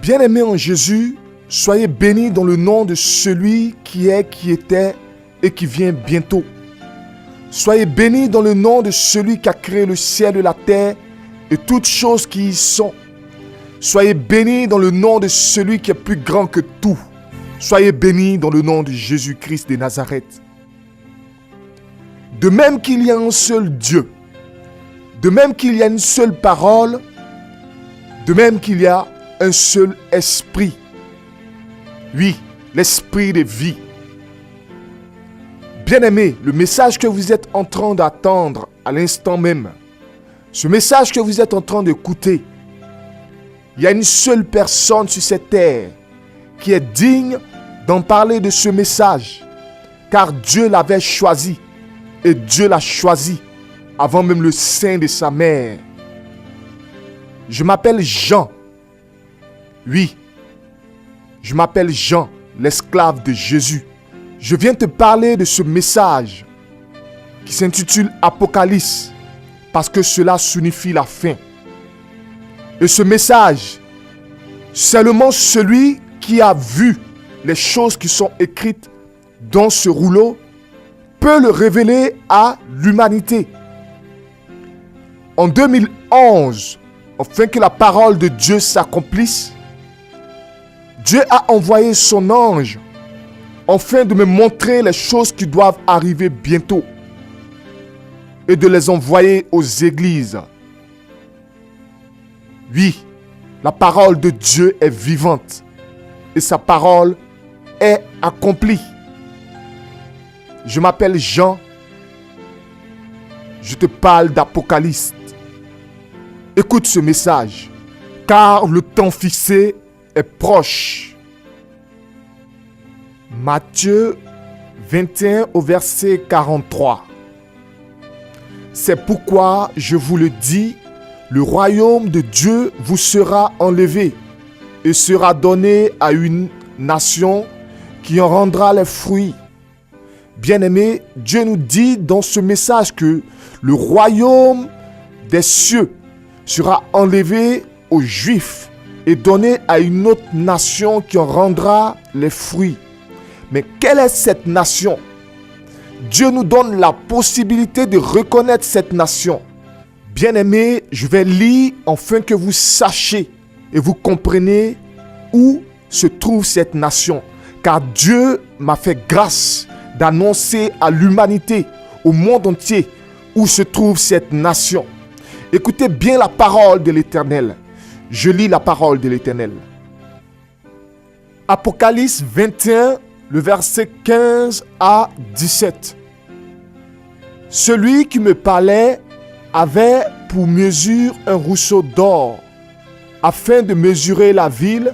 Bien-aimés en Jésus, soyez bénis dans le nom de celui qui est, qui était et qui vient bientôt. Soyez bénis dans le nom de celui qui a créé le ciel et la terre et toutes choses qui y sont. Soyez bénis dans le nom de celui qui est plus grand que tout. Soyez bénis dans le nom de Jésus-Christ de Nazareth. De même qu'il y a un seul Dieu, de même qu'il y a une seule parole, de même qu'il y a un seul esprit. Oui, l'esprit de vie. Bien-aimés, le message que vous êtes en train d'attendre à l'instant même, ce message que vous êtes en train d'écouter, il y a une seule personne sur cette terre qui est digne d'en parler de ce message, car Dieu l'avait choisi et Dieu l'a choisi avant même le sein de sa mère. Je m'appelle Jean. Oui, je m'appelle Jean, l'esclave de Jésus. Je viens te parler de ce message qui s'intitule Apocalypse parce que cela signifie la fin. Et ce message, seulement celui qui a vu les choses qui sont écrites dans ce rouleau peut le révéler à l'humanité. En 2011, afin que la parole de Dieu s'accomplisse, Dieu a envoyé son ange afin de me montrer les choses qui doivent arriver bientôt et de les envoyer aux églises. Oui, la parole de Dieu est vivante et sa parole est accomplie. Je m'appelle Jean. Je te parle d'Apocalypse. Écoute ce message, car le temps fixé est proche. Matthieu 21 au verset 43. C'est pourquoi je vous le dis, le royaume de Dieu vous sera enlevé et sera donné à une nation qui en rendra les fruits. Bien-aimés, Dieu nous dit dans ce message que le royaume des cieux sera enlevé aux Juifs et donné à une autre nation qui en rendra les fruits. Mais quelle est cette nation? Dieu nous donne la possibilité de reconnaître cette nation. Bien-aimés, je vais lire afin que vous sachiez et vous compreniez où se trouve cette nation. Car Dieu m'a fait grâce d'annoncer à l'humanité, au monde entier, où se trouve cette nation. Écoutez bien la parole de l'Éternel. Je lis la parole de l'Éternel. Apocalypse 21, le verset 15 à 17. Celui qui me parlait avait pour mesure un rousseau d'or, afin de mesurer la ville,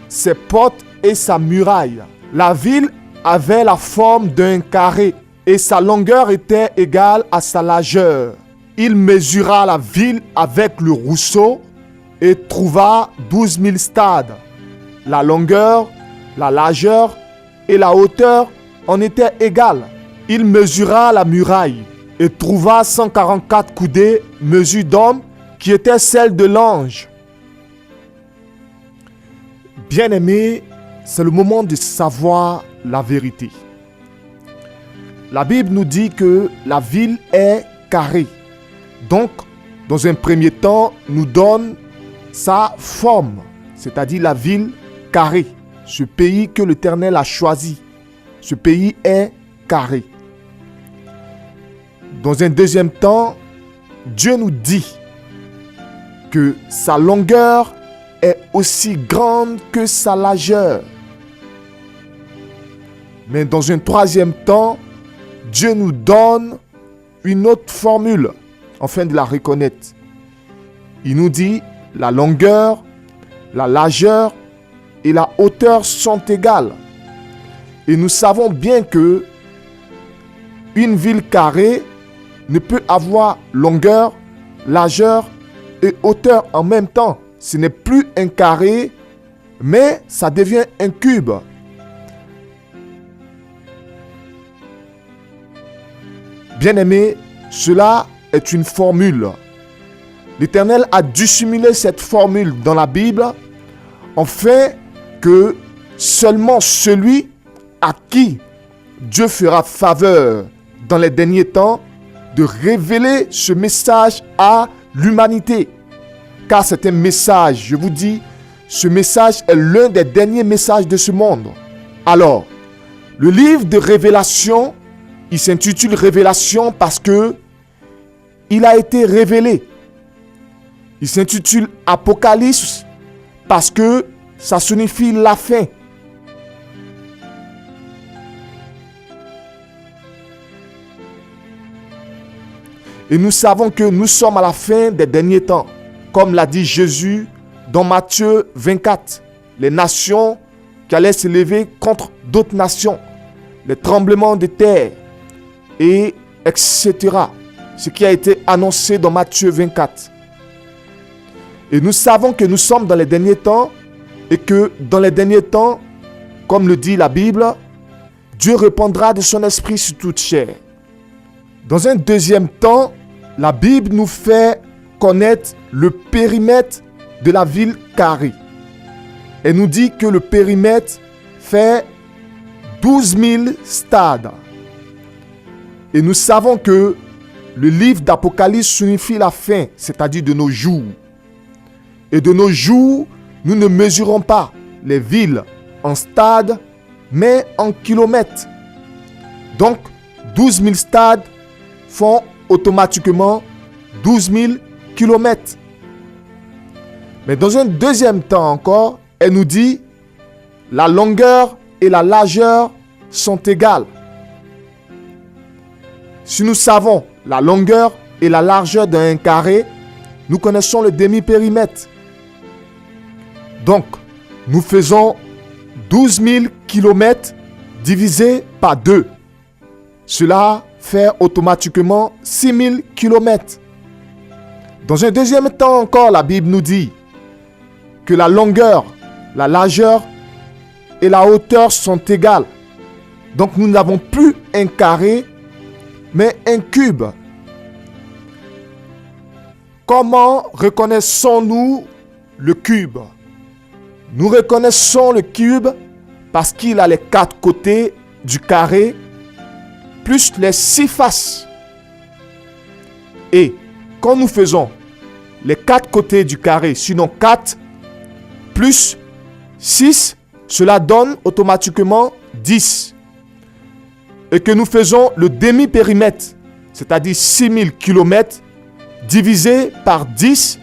ses portes et sa muraille. La ville avait la forme d'un carré et sa longueur était égale à sa largeur. Il mesura la ville avec le rousseau et trouva 12 000 stades. La longueur, la largeur et la hauteur en étaient égales. Il mesura la muraille et trouva 144 coudées, mesure d'homme, qui était celle de l'ange. Bien-aimés, c'est le moment de savoir la vérité. La Bible nous dit que la ville est carrée. Donc, dans un premier temps, nous donne sa forme, c'est-à-dire la ville carrée. Ce pays que l'Éternel a choisi, ce pays est carré. Dans un deuxième temps, Dieu nous dit que sa longueur est aussi grande que sa largeur. Mais dans un troisième temps, Dieu nous donne une autre formule afin de la reconnaître. Il nous dit la longueur, la largeur et la hauteur sont égales. Et nous savons bien que une ville carrée ne peut avoir longueur, largeur et hauteur en même temps. Ce n'est plus un carré, mais ça devient un cube. Bien-aimés, cela est une formule. L'Éternel a dissimulé cette formule dans la Bible afin que seulement celui à qui Dieu fera faveur dans les derniers temps de révéler ce message à l'humanité. Car c'est un message, je vous dis, ce message est l'un des derniers messages de ce monde. Alors, le livre de Révélation, il s'intitule Révélation parce que il a été révélé. Il s'intitule Apocalypse parce que ça signifie la fin. Et nous savons que nous sommes à la fin des derniers temps. Comme l'a dit Jésus dans Matthieu 24. Les nations qui allaient se lever contre d'autres nations. Les tremblements de terre. Et etc. Ce qui a été annoncé dans Matthieu 24. Et nous savons que nous sommes dans les derniers temps. Et que dans les derniers temps, comme le dit la Bible, Dieu répandra de son esprit sur toute chair. Dans un deuxième temps, la Bible nous fait connaître le périmètre de la ville carrée. Elle nous dit que le périmètre fait 12 000 stades. Et nous savons que le livre d'Apocalypse signifie la fin, c'est-à-dire de nos jours. Et de nos jours, nous ne mesurons pas les villes en stades, mais en kilomètres. Donc, 12 000 stades font automatiquement 12 000 kilomètres. Mais dans un deuxième temps encore, elle nous dit la longueur et la largeur sont égales. Si nous savons la longueur et la largeur d'un carré, nous connaissons le demi-périmètre. Donc, nous faisons 12 000 kilomètres divisé par 2. Cela fait automatiquement 6 000 kilomètres. Dans un deuxième temps encore, la Bible nous dit que la longueur, la largeur et la hauteur sont égales. Donc nous n'avons plus un carré, mais un cube. Comment reconnaissons-nous le cube? Nous reconnaissons le cube parce qu'il a les 4 côtés du carré plus les 6 faces. Et quand nous faisons les 4 côtés du carré, sinon 4 plus 6, cela donne automatiquement 10. Et que nous faisons le demi-périmètre, c'est-à-dire 6000 km, divisé par 10,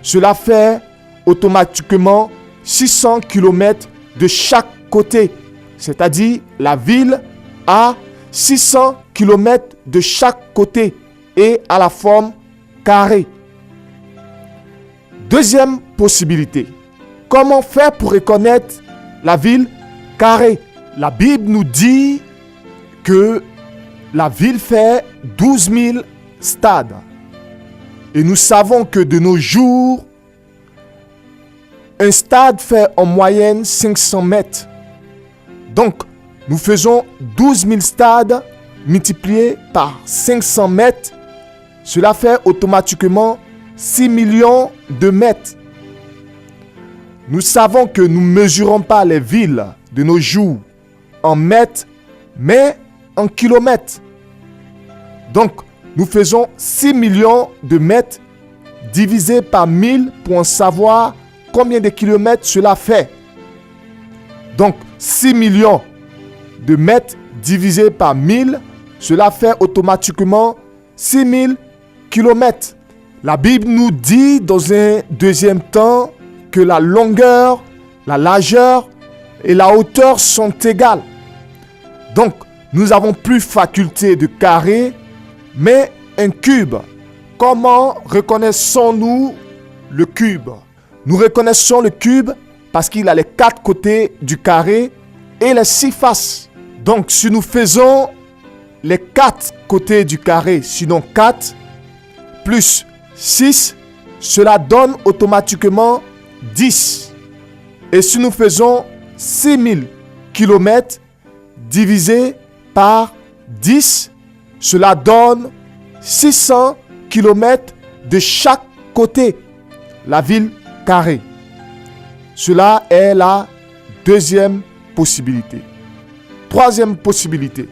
cela fait automatiquement 600 km de chaque côté. C'est-à-dire la ville a 600 km de chaque côté et à la forme carrée. Deuxième possibilité. Comment faire pour reconnaître la ville carrée? La Bible nous dit que la ville fait 12 000 stades. Et nous savons que de nos jours, un stade fait en moyenne 500 mètres. Donc, nous faisons 12 000 stades multipliés par 500 mètres. Cela fait automatiquement 6 millions de mètres. Nous savons que nous ne mesurons pas les villes de nos jours en mètres, mais en kilomètres. Donc, nous faisons 6 millions de mètres divisé par 1000 pour en savoir combien de kilomètres cela fait. Donc, 6 millions de mètres divisé par 1000, cela fait automatiquement 6000 kilomètres. La Bible nous dit dans un deuxième temps que la longueur, la largeur et la hauteur sont égales. Donc, nous n'avons plus faculté de carré, mais un cube. Comment reconnaissons-nous le cube? Nous reconnaissons le cube parce qu'il a les 4 côtés du carré et les 6 faces. Donc, si nous faisons les 4 côtés du carré, sinon 4, plus 6, cela donne automatiquement 10. Et si nous faisons 6000 km divisé par 10, cela donne 600 km de chaque côté, la ville carrée. Cela est la deuxième possibilité. Troisième possibilité.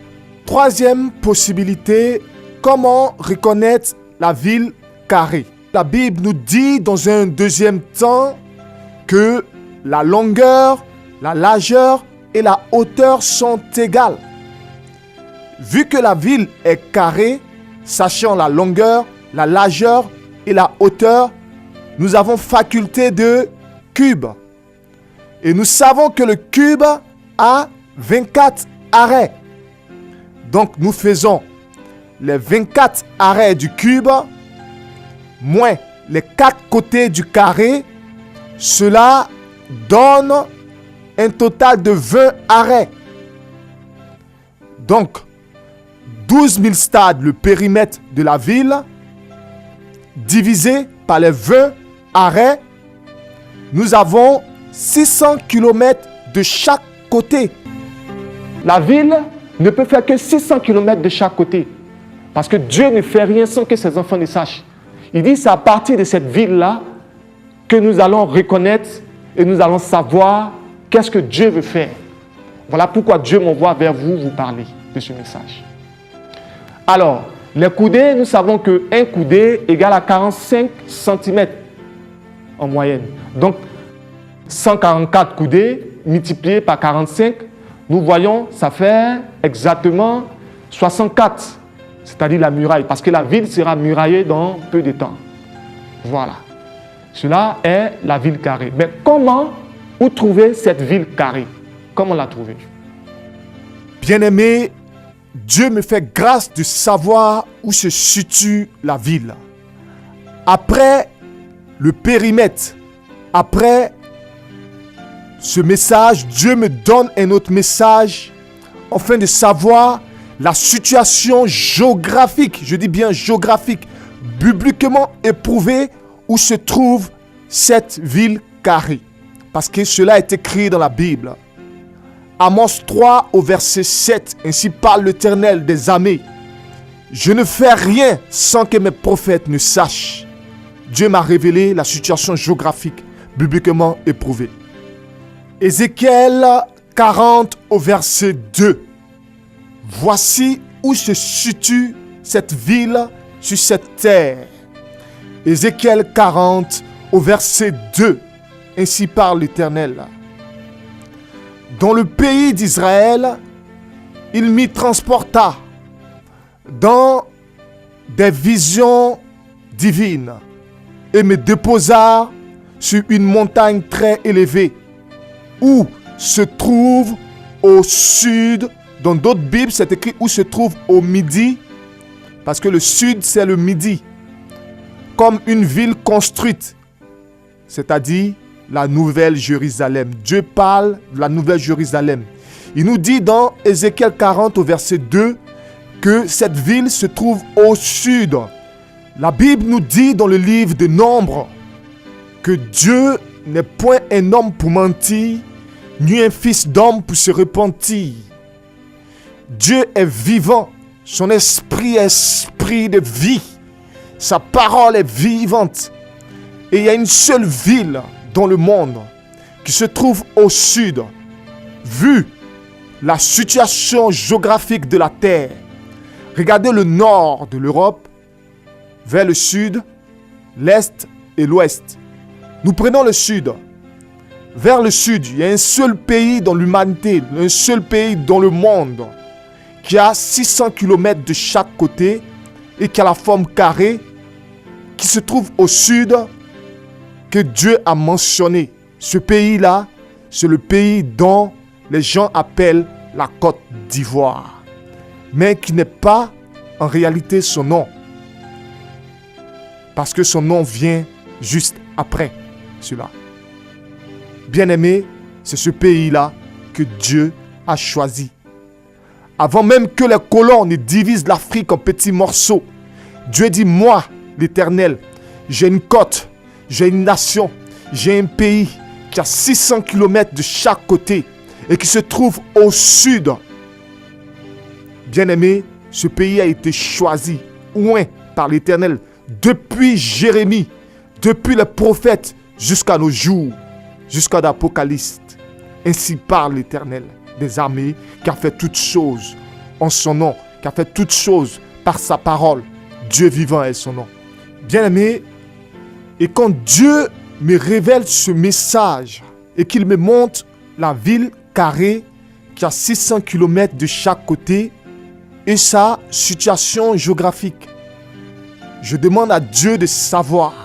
Troisième possibilité, comment reconnaître la ville carrée? La Bible nous dit dans un deuxième temps que la longueur, la largeur et la hauteur sont égales. Vu que la ville est carrée, sachant la longueur, la largeur et la hauteur, nous avons faculté de cube. Et nous savons que le cube a 24 arrêts. Donc nous faisons les 24 arrêts du cube moins les 4 côtés du carré. Cela donne un total de 20 arrêts. Donc 12 000 stades, le périmètre de la ville, divisé par les 20 arrêts, nous avons 600 km de chaque côté. La ville ne peut faire que 600 km de chaque côté. Parce que Dieu ne fait rien sans que ses enfants ne sachent. Il dit, c'est à partir de cette ville-là que nous allons reconnaître et nous allons savoir qu'est-ce que Dieu veut faire. Voilà pourquoi Dieu m'envoie vers vous, vous parler de ce message. Alors, les coudées, nous savons qu'un coudé égale à 45 cm en moyenne. Donc, 144 coudées multipliées par 45, nous voyons, ça fait exactement 64, c'est-à-dire la muraille, parce que la ville sera muraillée dans peu de temps. Voilà. Cela est la ville carrée. Mais où trouver cette ville carrée? Comment la trouver? Bien-aimé, Dieu me fait grâce de savoir où se situe la ville. Après le périmètre, après ce message, Dieu me donne un autre message afin de savoir la situation géographique, je dis bien géographique, bibliquement éprouvée où se trouve cette ville carrée. Parce que cela est écrit dans la Bible. Amos 3 au verset 7, ainsi parle l'Éternel des armées. Je ne fais rien sans que mes prophètes ne sachent. Dieu m'a révélé la situation géographique bibliquement éprouvée. Ézéchiel 40 au verset 2. Voici où se situe cette ville sur cette terre. Ézéchiel 40 au verset 2. Ainsi parle l'Éternel. Dans le pays d'Israël, il m'y transporta dans des visions divines et me déposa sur une montagne très élevée où se trouve au sud. Dans d'autres Bibles, c'est écrit où se trouve au midi, parce que le sud, c'est le midi, comme une ville construite, c'est-à-dire la Nouvelle Jérusalem. Dieu parle de la Nouvelle Jérusalem. Il nous dit dans Ézéchiel 40 au verset 2 que cette ville se trouve au sud. La Bible nous dit dans le livre de Nombres que Dieu n'est point un homme pour mentir, ni un fils d'homme pour se repentir. Dieu est vivant, son esprit est esprit de vie, sa parole est vivante. Et il y a une seule ville dans le monde qui se trouve au sud. Vu la situation géographique de la terre, regardez le nord de l'Europe vers le sud, l'est et l'ouest. Nous prenons le sud. Vers le sud, il y a un seul pays dans l'humanité, un seul pays dans le monde qui a 600 km de chaque côté et qui a la forme carrée, qui se trouve au sud, que Dieu a mentionné. Ce pays-là, c'est le pays dont les gens appellent la Côte d'Ivoire, mais qui n'est pas en réalité son nom, parce que son nom vient juste après cela. Bien-aimé, c'est ce pays-là que Dieu a choisi. Avant même que les colons ne divisent l'Afrique en petits morceaux, Dieu dit, moi, l'Éternel, j'ai une côte, j'ai une nation, j'ai un pays qui a 600 km de chaque côté et qui se trouve au sud. Bien-aimé, ce pays a été choisi, oint par l'Éternel, depuis Jérémie, depuis les prophètes jusqu'à nos jours. jusqu'à l'Apocalypse. Ainsi parle l'Éternel des armées, qui a fait toutes choses en son nom, qui a fait toutes choses par sa parole. Dieu vivant est son nom. Bien-aimé, et quand Dieu me révèle ce message et qu'il me montre la ville carrée qui a 600 km de chaque côté et sa situation géographique, je demande à Dieu de savoir